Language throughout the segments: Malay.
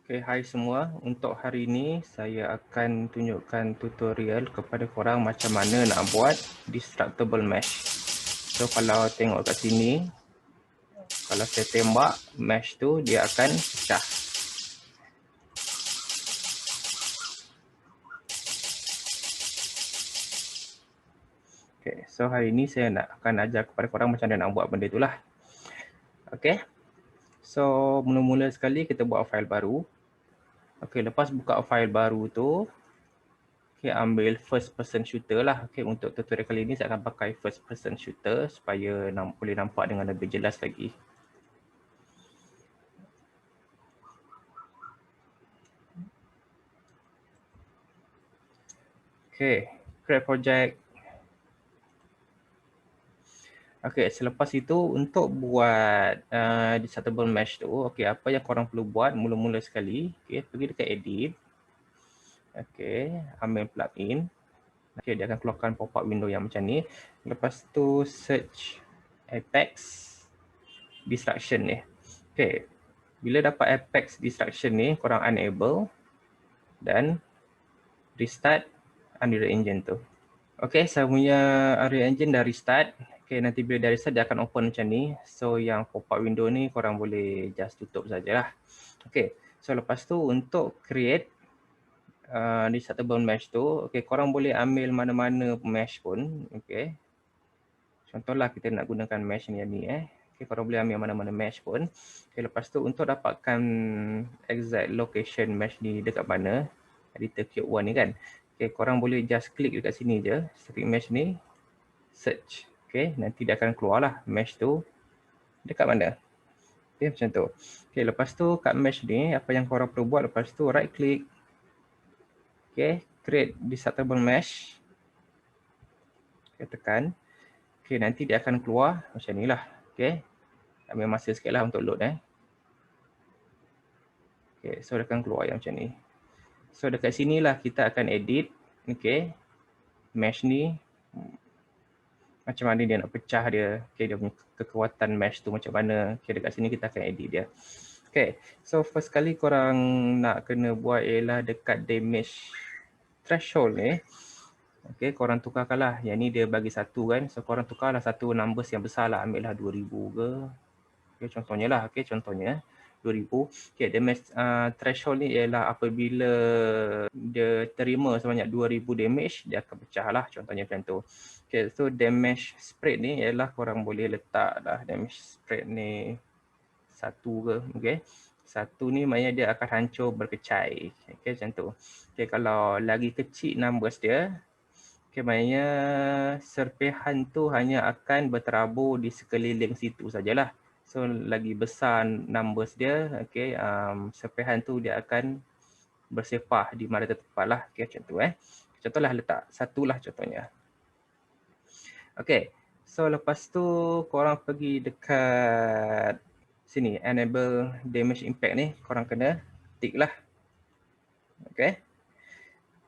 Okay, hai semua. Untuk hari ini saya akan tunjukkan tutorial kepada korang macam mana nak buat destructible mesh. So kalau tengok kat sini, kalau saya tembak mesh tu dia akan pecah. Okay, so hari ini saya akan ajar kepada korang macam mana nak buat benda tu lah. Okay, so mula-mula sekali kita buat file baru. Okay, lepas buka file baru tu, okay, ambil first person shooter lah. Okay, untuk tutorial kali ini saya akan pakai first person shooter supaya boleh nampak dengan lebih jelas lagi. Okay, create project. Okay, selepas itu untuk buat destructible mesh tu, okay, apa yang korang perlu buat mula-mula sekali, okay, pergi dekat edit. Okay, ambil plugin. Okay, dia akan keluarkan pop-up window yang macam ni. Lepas tu search Apex Destruction ni. Okay, bila dapat Apex Destruction ni, korang enable dan restart Unreal Engine tu. Okay, saya punya Unreal Engine dah restart. Okay, nanti bila dah restart dia akan open macam ni. So yang pop-up window ni korang boleh just tutup sajalah. Okay, so lepas tu untuk create destructible mesh tu, okay, korang boleh ambil mana-mana mesh pun. Okay, contohlah kita nak gunakan mesh ni. Okay, korang boleh ambil mana-mana mesh pun. Okay, lepas tu untuk dapatkan exact location mesh ni dekat mana, editor Cube 1 ni kan. Okay, korang boleh just klik dekat sini je, static mesh ni, search. Okay, nanti dia akan keluar lah mesh tu dekat mana. Okay, macam tu. Okay, lepas tu kat mesh ni, apa yang korang perlu buat lepas tu, right click. Okay, create destructible mesh. Okay, tekan. Okay, nanti dia akan keluar macam ni lah. Okay, ambil masa sikit lah untuk load. Okay, so dia akan keluar yang macam ni. So dekat sini lah kita akan edit. Okay, mesh ni macam mana dia nak pecah dia. Okay, dia punya kekuatan mesh tu macam mana. Okay, dekat sini kita akan edit dia. Okay, so first kali korang nak kena buat ialah dekat damage threshold ni. Okay, korang tukarkanlah. Yang ni dia bagi satu kan. So korang tukarlah satu numbers yang besar lah. Ambil lah 2000 ke. Okay, contohnya lah. Okay, contohnya 2000. Okay, damage threshold ni ialah apabila dia terima sebanyak 2000 damage, dia akan pecah lah. Contohnya macam tu. Okay, so damage spread ni ialah korang boleh letak dah damage spread ni satu ke. Okay, satu ni maknanya dia akan hancur berkecai. Okay, macam tu. Okay, kalau lagi kecil numbers dia, okay, maknanya serpihan tu hanya akan berterabur di sekeliling situ sajalah. So lagi besar numbers dia, okay, serpihan tu dia akan bersepah di mana tempat lah. Okay, macam tu. Contohlah letak satu lah contohnya. Okay, so lepas tu korang pergi dekat sini, enable damage impact ni, korang kena tick lah. Okay.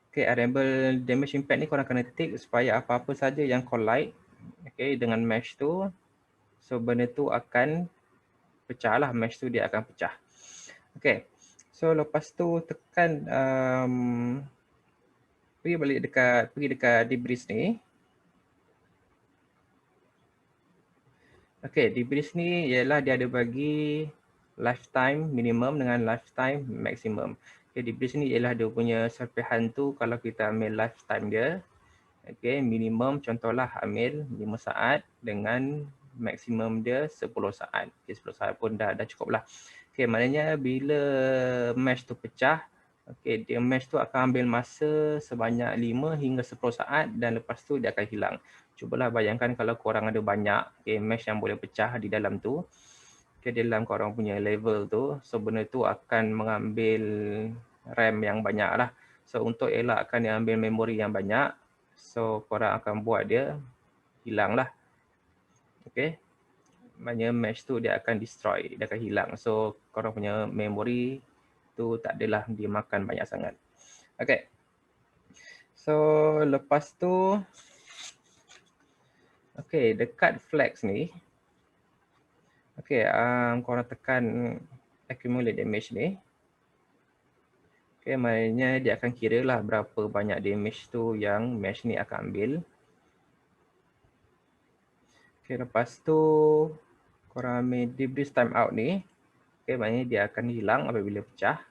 Okay, enable damage impact ni korang kena tick supaya apa-apa saja yang collide, okay, dengan mesh tu, so benda tu akan pecah lah, mesh tu dia akan pecah. Okay, so lepas tu tekan pergi dekat debris ni. Okay, debris ni ialah dia ada bagi lifetime minimum dengan lifetime maximum. Okay, debris ni ialah dia punya serpihan tu kalau kita ambil lifetime dia. Okay, minimum contohlah ambil 5 saat dengan maksimum dia 10 saat. Okay, 10 saat pun dah cukup lah. Okay, maknanya bila mesh tu pecah, okay, dia mesh tu akan ambil masa sebanyak 5 hingga 10 saat dan lepas tu dia akan hilang. Cubalah bayangkan kalau korang ada banyak, okay, mesh yang boleh pecah di dalam tu. Okay, di dalam korang punya level tu, so benda tu akan mengambil RAM yang banyak lah. So untuk elakkan dia ambil memori yang banyak, so korang akan buat dia hilang lah. Okay, maknanya mesh tu dia akan destroy, dia akan hilang. So korang punya memori tu tak adalah dia makan banyak sangat. Okay, so lepas tu, okay, dekat flags ni, okay, korang tekan accumulate damage ni. Okay, maknanya dia akan kira lah berapa banyak damage tu yang mesh ni akan ambil. Okay, lepas tu korang ambil debris timeout ni. Okay, maknanya dia akan hilang apabila pecah.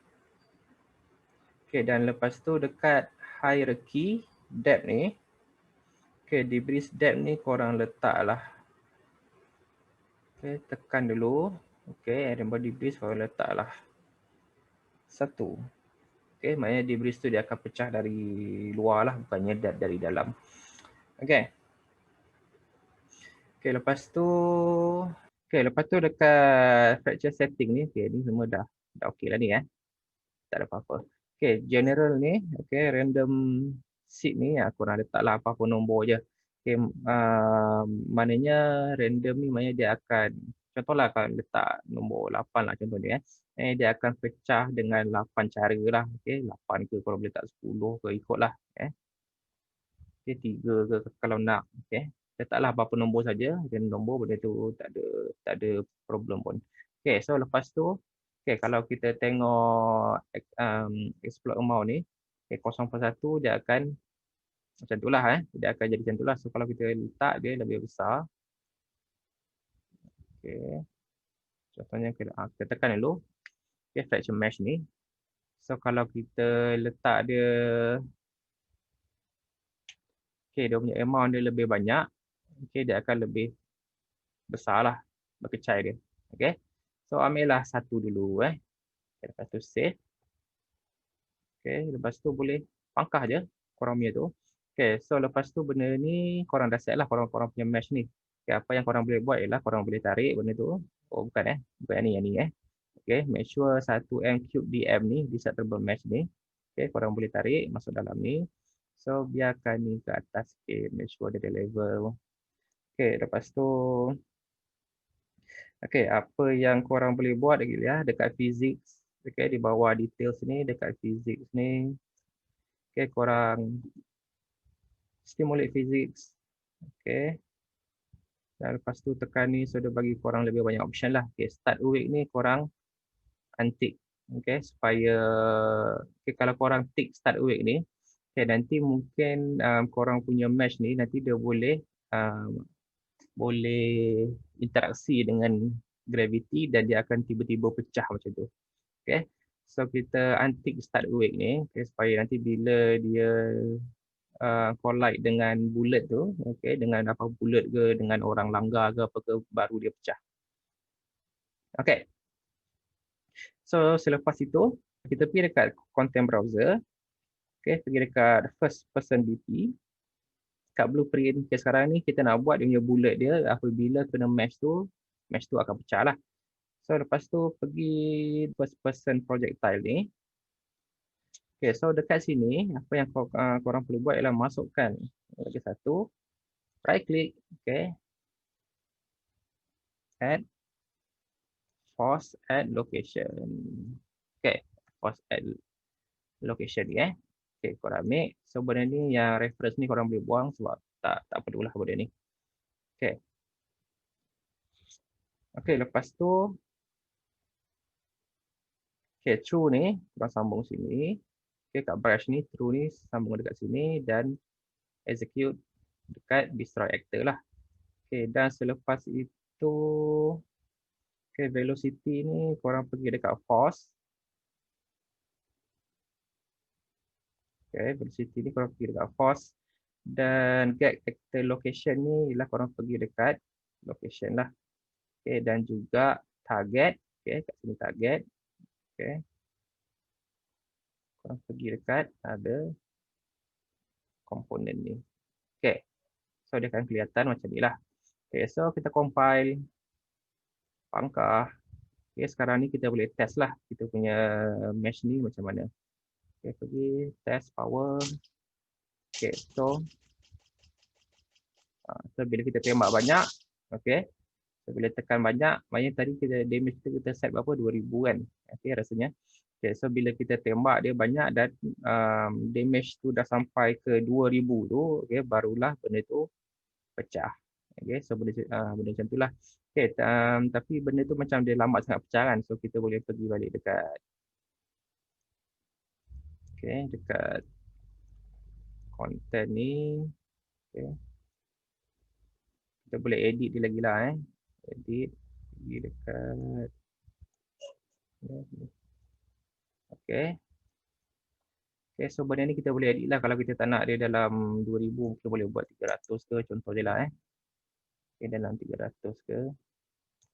Okay, dan lepas tu dekat hierarchy depth ni. Okay, debris depth ni korang letak lah. Okay, tekan dulu. Okay, and body debris korang letak lah 1. Okay, maknanya debris tu dia akan pecah dari luar lah, bukannya dari dalam. Okay. Okay, lepas tu dekat fracture setting ni, okay, ni semua dah okey lah ni tak ada apa-apa. Okay, general ni, okay, random seed ni aku nak letak lah apa-apa nombor je. Okay, maknanya random ni maknanya dia akan, contohlah akan letak nombor 8 lah contoh ni dia akan pecah dengan 8 cara lah. Okay, 8 ke kalau boleh letak 10 ke ikutlah. Okay, 3 ke kalau nak. Okay, letaklah berapa nombor saja, dan nombor benda tu tak ada problem pun. Okay, so lepas tu, okay, kalau kita tengok exploit amount ni, okay, 0.1 dia akan macam tu lah dia akan jadi macam tu lah. So kalau kita letak dia lebih besar, okay, contohnya kita tekan dulu, okay, fracture mesh ni. So kalau kita letak dia, okay, dia punya amount dia lebih banyak, okay, dia akan lebih besar lah berkecai dia. Okay, so ambil lah 1 dulu lepas tu save. Okay, lepas tu boleh pangkah je korang punya tu. Okay, so lepas tu benda ni korang dah set lah korang punya mesh ni. Okay, apa yang korang boleh buat ialah korang boleh tarik benda tu. Oh bukan bukan yang ni Okay, make sure 1M3 DM ni di settable mesh ni. Okay, korang boleh tarik masuk dalam ni. So biarkan ni ke atas sikit, make sure dia ada level. Okay, lepas tu okay, apa yang korang boleh buat lagi dekat physics. Okay, di bawah details ni, dekat physics ni. Okay, korang stimulate physics. Okay. Dan lepas tu tekan ni, so dia bagi korang lebih banyak option lah. Okay, start awake ni korang untick. Okay, supaya okay, kalau korang tick start awake ni, okay, nanti mungkin korang punya mesh ni nanti dia boleh interaksi dengan gravity dan dia akan tiba-tiba pecah macam tu. Okay, so kita untick start awake ni, okay, supaya nanti bila dia collide dengan bullet tu, okay, dengan apa bullet ke, dengan orang langgar ke apa ke, baru dia pecah. Okay, so selepas itu kita pergi dekat content browser, okay, pergi dekat first person DP, kat blueprint. Okay, sekarang ni kita nak buat dia punya bullet dia apabila kena mesh tu akan pecah lah. So lepas tu pergi first person projectile ni. Okay, so dekat sini apa yang korang perlu buat ialah masukkan lagi satu, right click, okay, add force add location. Okay, force add location ni okay, korang ambil. So benda ni yang reference ni korang boleh buang sebab tak perlulah benda ni. Okay. Okay, lepas tu okay, true ni korang sambung sini. Okay, kat brush ni true ni sambung dekat sini dan execute dekat destroy actor lah. Okay, dan selepas itu okay, velocity ni korang pergi dekat force. Okay, velocity ni korang pergi dekat force. Dan get actor location ni ialah korang pergi dekat location lah. Okay, dan juga target. Okay, kat sini target. Okay. Korang pergi dekat ada komponen ni. Okay. So dia akan kelihatan macam ni lah. Okay, so kita compile. Pangkah. Okay, sekarang ni kita boleh test lah kita punya mesh ni macam mana. Okay, pergi test power. Okay, so bila kita tembak banyak, okay, so bila tekan banyak, maknanya tadi kita damage kita set berapa? 2000 kan. Okay, rasanya. Okay, so bila kita tembak dia banyak dan damage tu dah sampai ke 2000 tu, okay, barulah benda tu pecah. Okay, so benda macam tu lah. Okay, tapi benda tu macam dia lambat sangat pecah kan. So kita boleh pergi balik dekat Okay, dekat content ni. Okay. Kita boleh edit dia lagi lah. Edit. Pergi dekat. Okay. Okay, so benda ni kita boleh edit lah. Kalau kita tak nak dia dalam 2000, kita boleh buat 300 ke contoh dia lah. Okay, dalam 300 ke.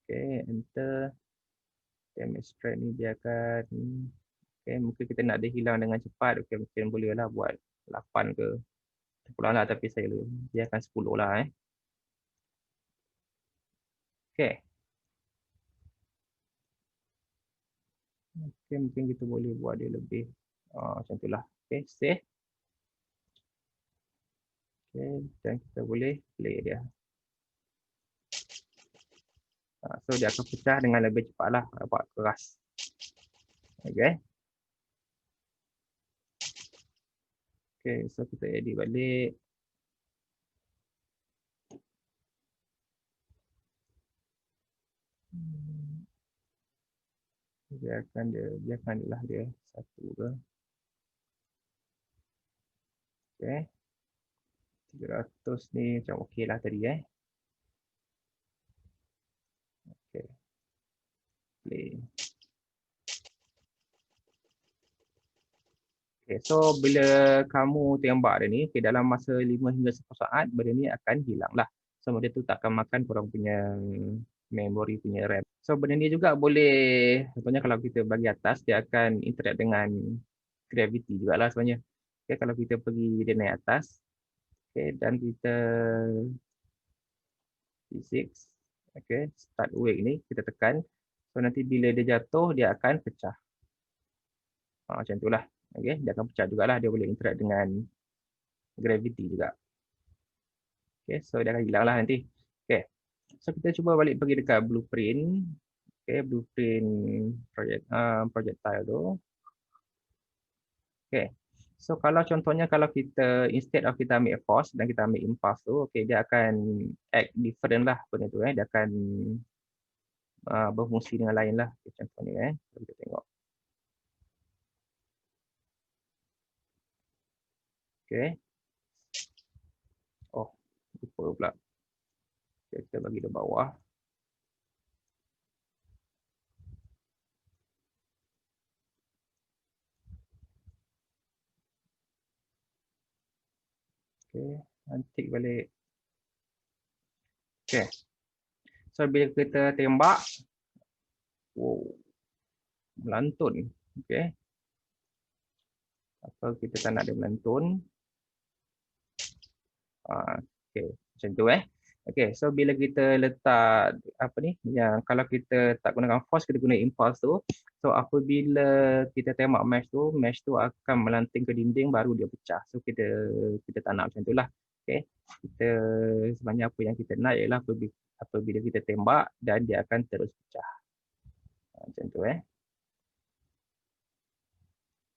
Okay, enter. Demonstrate ni dia akan. Okay, mungkin kita nak dia hilang dengan cepat. Okay, mungkin boleh lah buat 8 ke. 10 lah, tapi saya dia akan 10 lah. Okay. Okay, mungkin kita boleh buat dia lebih macam itulah. Okay, save. Okay, dan kita boleh play dia. So dia akan pecah dengan lebih cepat lah, buat keras. Okay. Okay, so kita edit balik. Biarkanlah dia satu ke. Okay. 300 ni macam okey lah tadi. Okay. Play. Okay, so bila kamu tembak dia ni, okay, dalam masa 5 hingga 10 saat, benda ni akan hilang lah. So benda tu tak akan makan korang punya memory punya RAM. So benda ni juga boleh, contohnya kalau kita bagi atas, dia akan interact dengan gravity jugalah sebenarnya. Okay, kalau kita pergi dia naik atas, okay, dan kita physics, okay, start wake ni, kita tekan. So nanti bila dia jatuh, dia akan pecah. Macam itulah. Okay, dia akan pecah jugalah, dia boleh interact dengan gravity juga. Okay, so dia akan hilang lah nanti. Okay, so kita cuba balik pergi dekat blueprint. Okay, blueprint projectile tu. Okay, so kalau contohnya kalau kita instead of kita ambil force dan kita ambil impulse tu, okay, dia akan act different lah benda tu. Dia akan berfungsi dengan lain lah. Okay, contohnya kita tengok. Okay. Oh, lupa pula. Okay, kita bagi di bawah. Okay, nanti balik. Okay. So bila kita tembak, wow, melantun. Okay. Atau kita tak nak dia melantun. Okay, macam tu Okay, so bila kita letak apa ni, yang kalau kita tak gunakan force, kita guna impulse tu. So apabila kita tembak mesh tu akan melanting ke dinding, baru dia pecah. So kita tak nak macam itulah. Okay, kita sebenarnya apa yang kita nak ialah apabila kita tembak dan dia akan terus pecah. Macam tu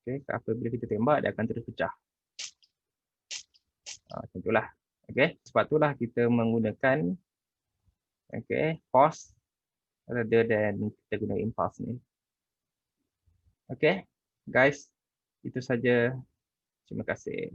Okay, apabila kita tembak dia akan terus pecah. Macam itulah. Okay, sebab itulah kita menggunakan force rather than kita guna impulse ni. Okay, guys, itu saja. Terima kasih.